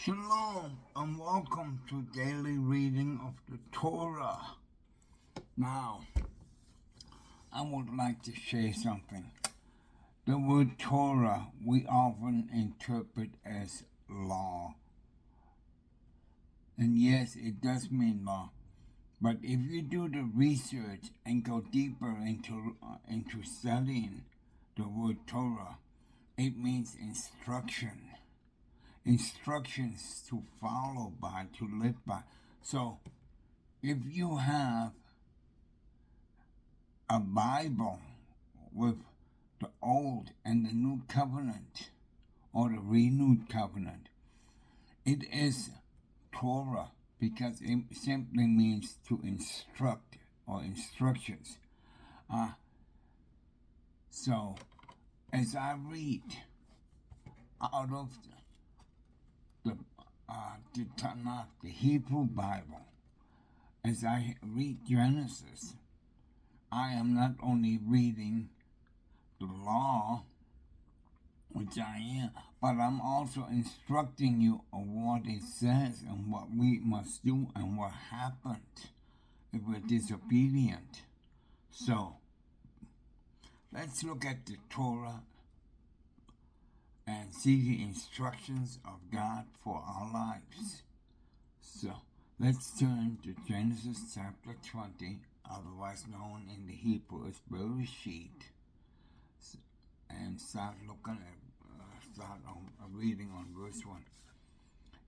Shalom and welcome to daily reading of the Torah. Now, I would like to share something. The word Torah we often interpret as law. And yes, it does mean law. But if you do the research and go deeper into studying the word Torah, it means instruction. Instructions to follow by, to live by. So, if you have a Bible with the Old and the New Covenant, or the Renewed Covenant, it is Torah because it simply means to instruct or instructions. So, as I read out of the Tanakh, the Hebrew Bible, as I read Genesis, I am not only reading the law, which I am, but I'm also instructing you on what it says and what we must do and what happened if we're disobedient. So, let's look at the Torah and see the instructions of God for our lives. So, let's turn to Genesis chapter 20, otherwise known in the Hebrew as Bereshit, and start reading on verse 1.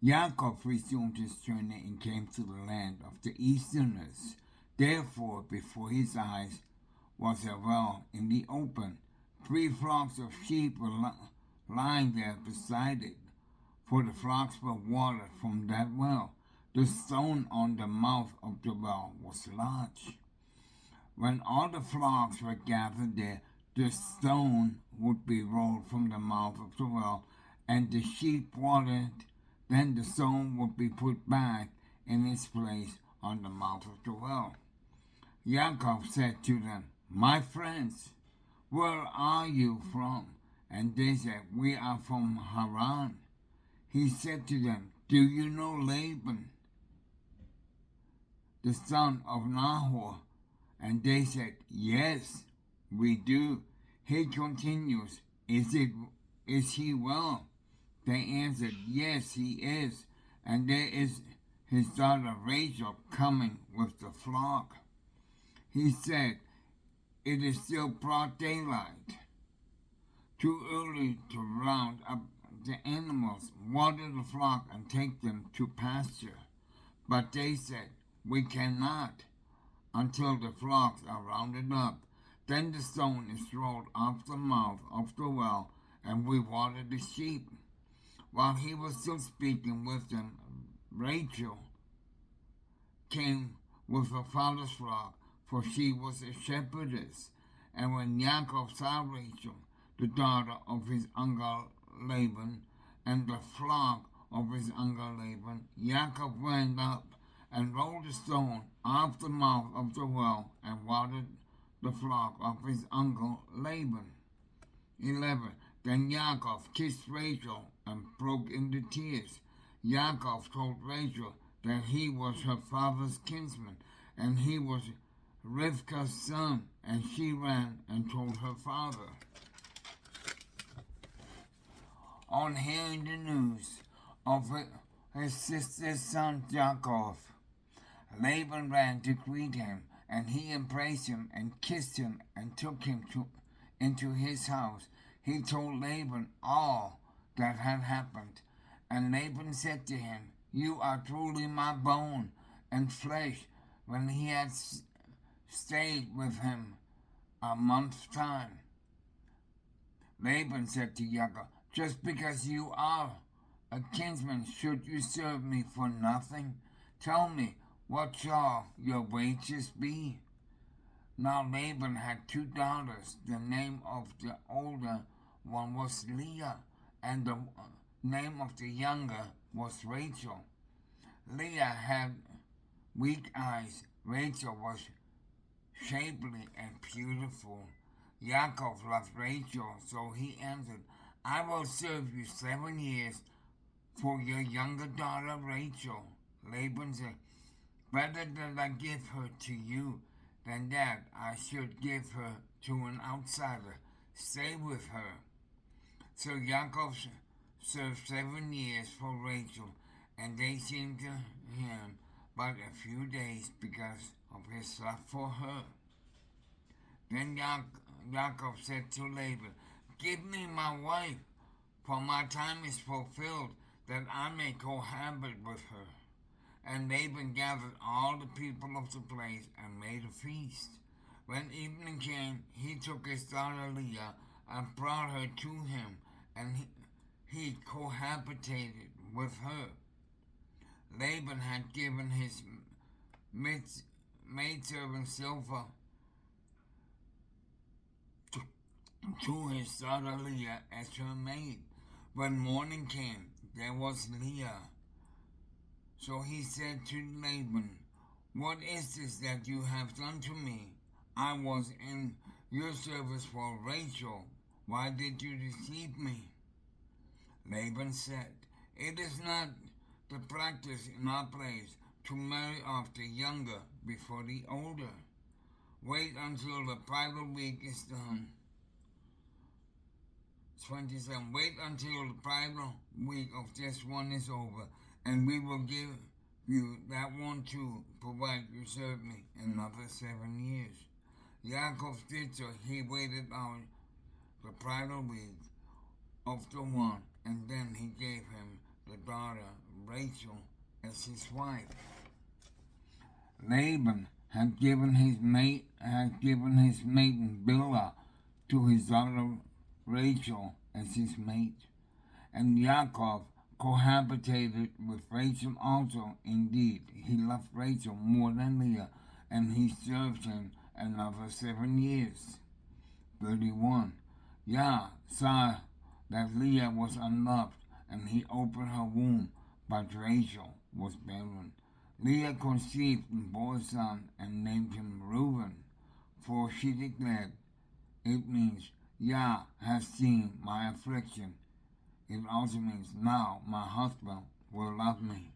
Yaakov resumed his journey and came to the land of the Easterners. Therefore, before his eyes was a well in the open. 3 flocks of sheep were lying there beside it, for the flocks were watered from that well. The stone on the mouth of the well was large. When all the flocks were gathered there, the stone would be rolled from the mouth of the well, and the sheep watered. Then the stone would be put back in its place on the mouth of the well. Yaakov said to them, "My friends, where are you from?" And they said, "We are from Haran." He said to them, "Do you know Laban, the son of Nahor?" And they said, "Yes, we do." He continues, Is he well?" They answered, "Yes, he is. And there is his daughter Rachel coming with the flock." He said, "It is still broad daylight. Too early to round up the animals, water the flock, and take them to pasture." But they said, "We cannot until the flocks are rounded up. Then the stone is rolled off the mouth of the well, and we water the sheep." While he was still speaking with them, Rachel came with her father's flock, for she was a shepherdess. And when Yaakov saw Rachel, the daughter of his uncle Laban, and the flock of his uncle Laban, Yaakov went up and rolled the stone off the mouth of the well and watered the flock of his uncle Laban. 11. Then Yaakov kissed Rachel and broke into tears. Yaakov told Rachel that he was her father's kinsman, and he was Rivka's son, and she ran and told her father. On hearing the news of his sister's son Yaakov, Laban ran to greet him, and he embraced him and kissed him and took him into his house. He told Laban all that had happened, and Laban said to him, "You are truly my bone and flesh." When he had stayed with him a month's time, Laban said to Yaakov, "Just because you are a kinsman, should you serve me for nothing? Tell me, what shall your wages be?" Now Laban had 2 daughters. The name of the older one was Leah, and the name of the younger was Rachel. Leah had weak eyes. Rachel was shapely and beautiful. Yaakov loved Rachel, so he answered, "I will serve you 7 years for your younger daughter Rachel. Laban said, better that I give her to you than that I should give her to an outsider. Stay with her. So Yaakov served 7 years for Rachel, and they seemed to him but a few days because of his love for her. Then Yaakov said to Laban, give me my wife, for my time is fulfilled, that I may cohabit with her. And Laban gathered all the people of the place and made a feast. When evening came, he took his daughter Leah and brought her to him, and he cohabitated with her. Laban had given his maidservant Silpah to his daughter Leah as her maid. When morning came, there was Leah. So he said to Laban, what is this that you have done to me? I was in your service for Rachel. Why did you deceive me? Laban said, it is not the practice in our place to marry off the younger before the older. Wait until the bridal week is done. 27. Wait until the bridal week of this one is over, and we will give you that one too, provided you serve me another 7 years. Yaakov did so. He waited on the bridal week of the one, and then he gave him the daughter Rachel as his wife. Laban had given his maiden Bilhah to his daughter Rachel as his mate, and Yaakov cohabitated with Rachel also. Indeed, he loved Rachel more than Leah, and he served him another 7 years. 31. Yah saw that Leah was unloved, and he opened her womb, but Rachel was barren. Leah conceived and bore a son, and named him Reuben, for she declared, it means, Yah has seen my affliction. It also means, now my husband will love me.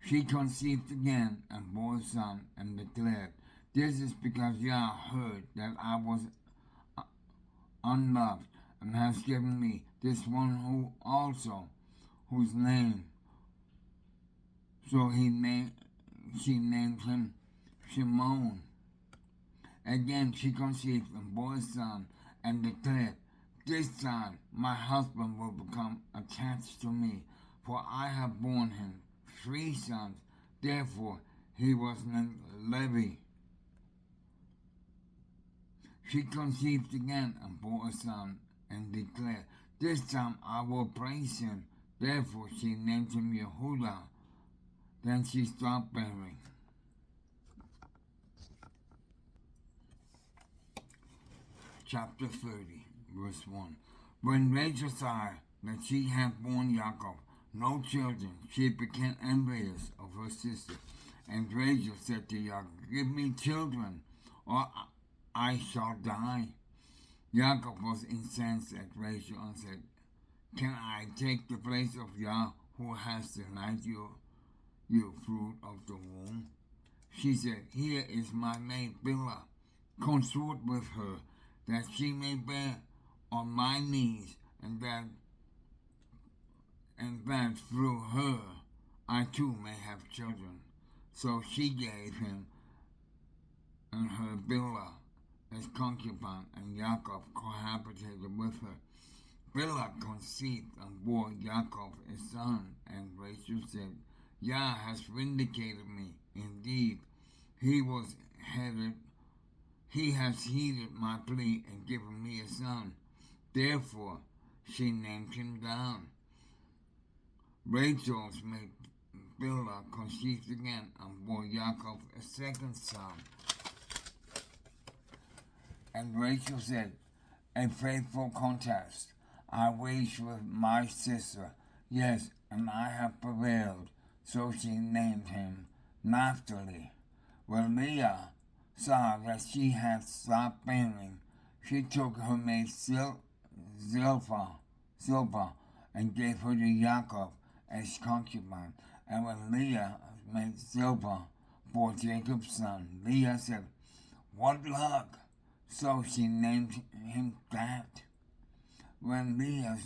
She conceived again and bore a son, and declared, this is because Yah heard that I was unloved, and has given me this one who also, whose name. So she named him Shimon. Again she conceived and bore a son, and declared, this time my husband will become attached to me, for I have borne him 3 sons. Therefore he was named Levi. She conceived again and bore a son, and declared, this time I will praise him. Therefore she named him Yehudah. Then she stopped bearing. Chapter 30, verse 1. When Rachel saw that she had borne Yaakov no children, she became envious of her sister. And Rachel said to Yaakov, give me children, or I shall die. Yaakov was incensed at Rachel and said, can I take the place of Yah, who has denied you fruit of the womb? She said, here is my maid Bilhah. Consort with her, that she may bear on my knees, and that through her I too may have children. So she gave him and her Bilhah as concubine, and Yaakov cohabitated with her. Bilhah conceived and bore Yaakov a son, and Rachel said, Yah has vindicated me. Indeed, he has heeded my plea and given me a son. Therefore she named him Dan. Rachel's maid Bilhah conceived again and bore Yaakov a second son. And Rachel said, a faithful contest I waged with my sister, yes, and I have prevailed. So she named him Naphtali. When Leah saw that she had stopped bearing, she took her maid Zilpah and gave her to Yaakov as concubine. And when Leah made silver for Jacob's son, Leah said, "What luck!" So she named him that. When Leah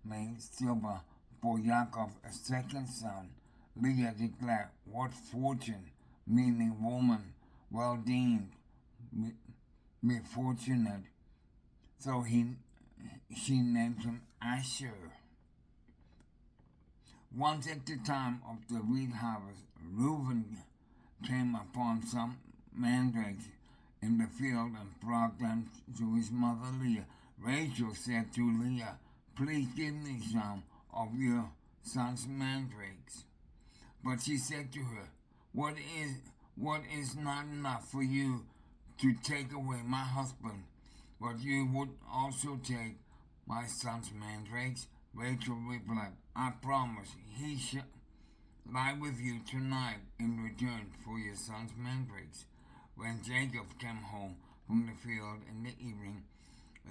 made silver for Yaakov, a second son, Leah declared, "What fortune!" meaning woman, well deemed, be fortunate. So she named him Asher. Once at the time of the wheat harvest, Reuben came upon some mandrakes in the field and brought them to his mother Leah. Rachel said to Leah, "Please give me some of your son's mandrakes." But she said to her, What is not enough for you to take away my husband, but you would also take my son's mandrakes?" Rachel replied, "I promise he shall lie with you tonight in return for your son's mandrakes." When Jacob came home from the field in the evening,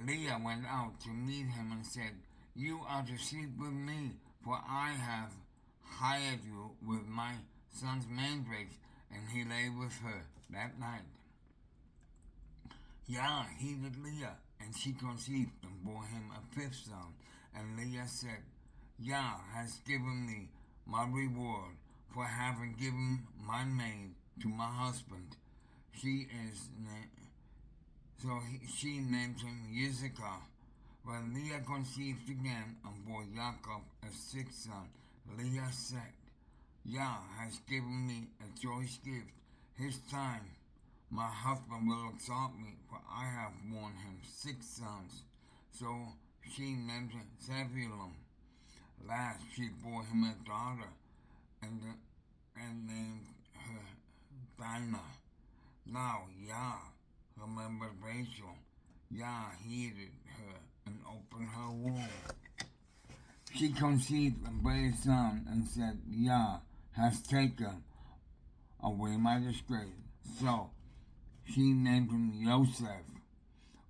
Leah went out to meet him and said, "You are to sleep with me, for I have hired you with my son's mandrakes." And he lay with her that night. Yah heeded Leah, and she conceived and bore him a fifth son. And Leah said, "Yah has given me my reward for having given my maid to my husband." She named him Issachar. When Leah conceived again and bore Yaakov a sixth son, Leah said, "Yah has given me a choice gift. His time my husband will exalt me, for I have borne him six sons." So she named him Zebulun. Last she bore him a daughter and named her Dinah. Now Yah remembered Rachel. Yah heeded her and opened her womb. She conceived and bare a son and said, "Yah has taken away my disgrace." So she named him Joseph,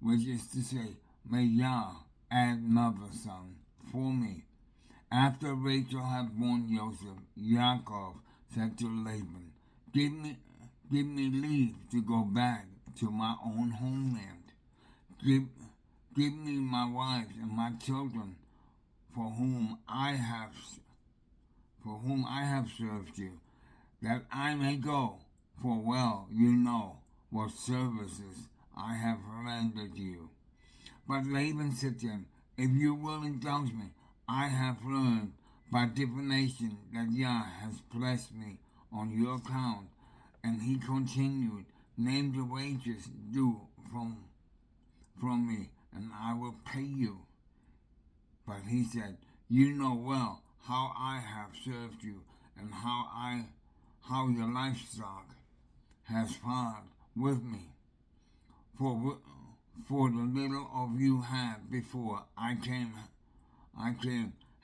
which is to say, "May Yah add another son for me." After Rachel had born Joseph, Yaakov said to Laban, Give me leave to go back to my own homeland. Give me my wives and my children, for whom I have served you, that I may go, for well you know what services I have rendered you. But Laban said to him, "If you will indulge me, I have learned by divination that Yah has blessed me on your account." And he continued, "Name the wages due from me, and I will pay you." But he said, "You know well how I have served you, and how your livestock has fared with me. For the little of you had before I came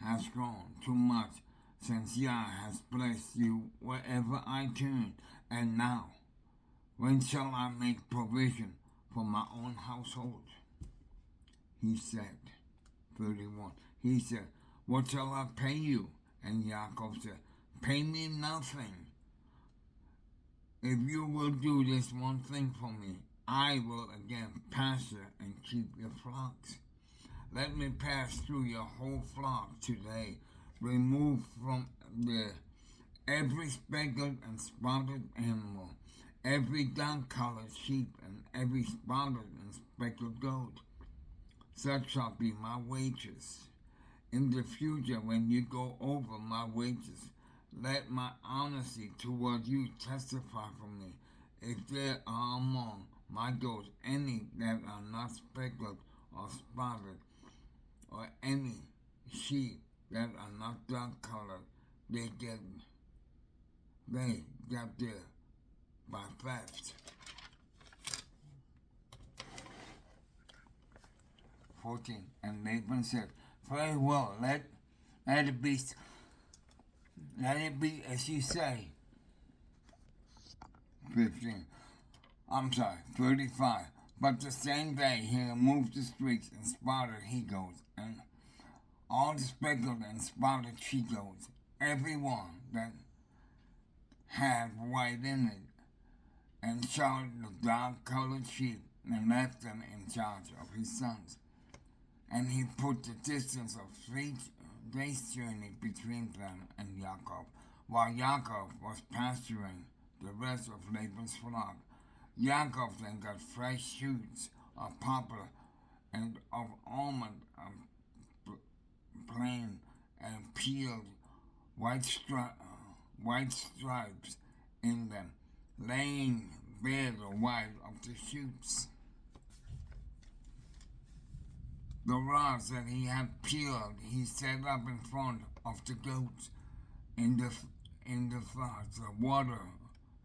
has grown too much, since Yah has blessed you wherever I turn. And now, when shall I make provision for my own household?" He said, 31, he said, "What shall I pay you?" And Yaakov said, "Pay me nothing. If you will do this one thing for me, I will again pasture and keep your flocks. Let me pass through your whole flock today. Remove from there every speckled and spotted animal, every dark-colored sheep, and every spotted and speckled goat. Such shall be my wages. In the future, when you go over my wages, let my honesty toward you testify for me. If there are among my goats any that are not speckled or spotted, or any sheep that are not dark-colored, they get there by theft." 14. And Laban said, "Very well, let it be as you say." 35. But the same day he removed the streaks and spotted he goats, and all the speckled and spotted she-goats, every one that had white in it, and shot the dark-colored sheep, and left them in charge of his sons. And he put the distance of 3 days' journey between them and Yaakov, while Yaakov was pasturing the rest of Laban's flock. Yaakov then got fresh shoots of poplar and of almond plain and peeled white stripes in them, laying bare the white of the shoots. The rods that he had peeled he set up in front of the goats in the floods, the water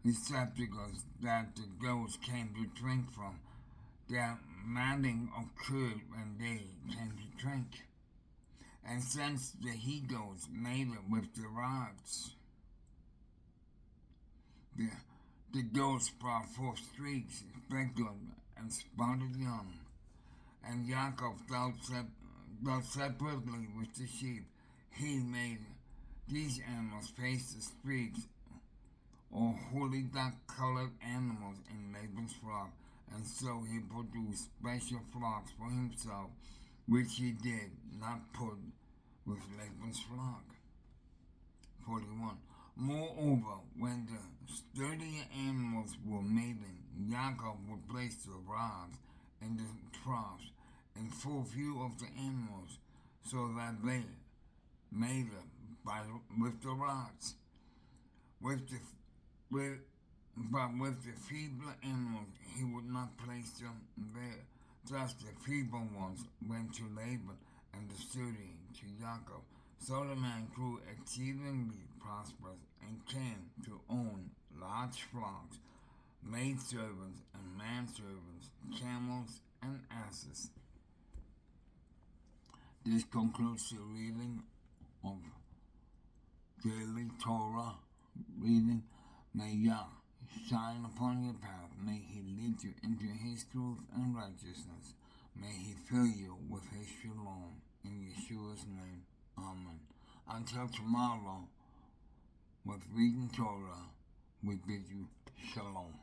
receptacles that the goats came to drink from, their matting of curd when they came to drink. And since the he-goats made it with the rods, the goats brought forth streaks, speckled and spotted young. And Yaakov dealt separately with the sheep. He made these animals face the streaks, or holy dark-colored animals in Laban's flock, and so he produced special flocks for himself, which he did not put with Laban's flock. 41. Moreover, when the sturdier animals were mating, Yaakov would place the rods in the troughs in full view of the animals, so that they mated with the rods. But with the feebler animals, he would not place them there. Thus the feeble ones went to Laban, and the sturdy to Yaakov. So the man grew exceedingly prosperous and came to own large flocks, maidservants and manservants, camels and asses. This concludes the reading of daily Torah reading. May Yah shine upon your path. May He lead you into His truth and righteousness. May He fill you with His shalom. In Yeshua's name, Amen. Until tomorrow, with reading Torah, we bid you shalom.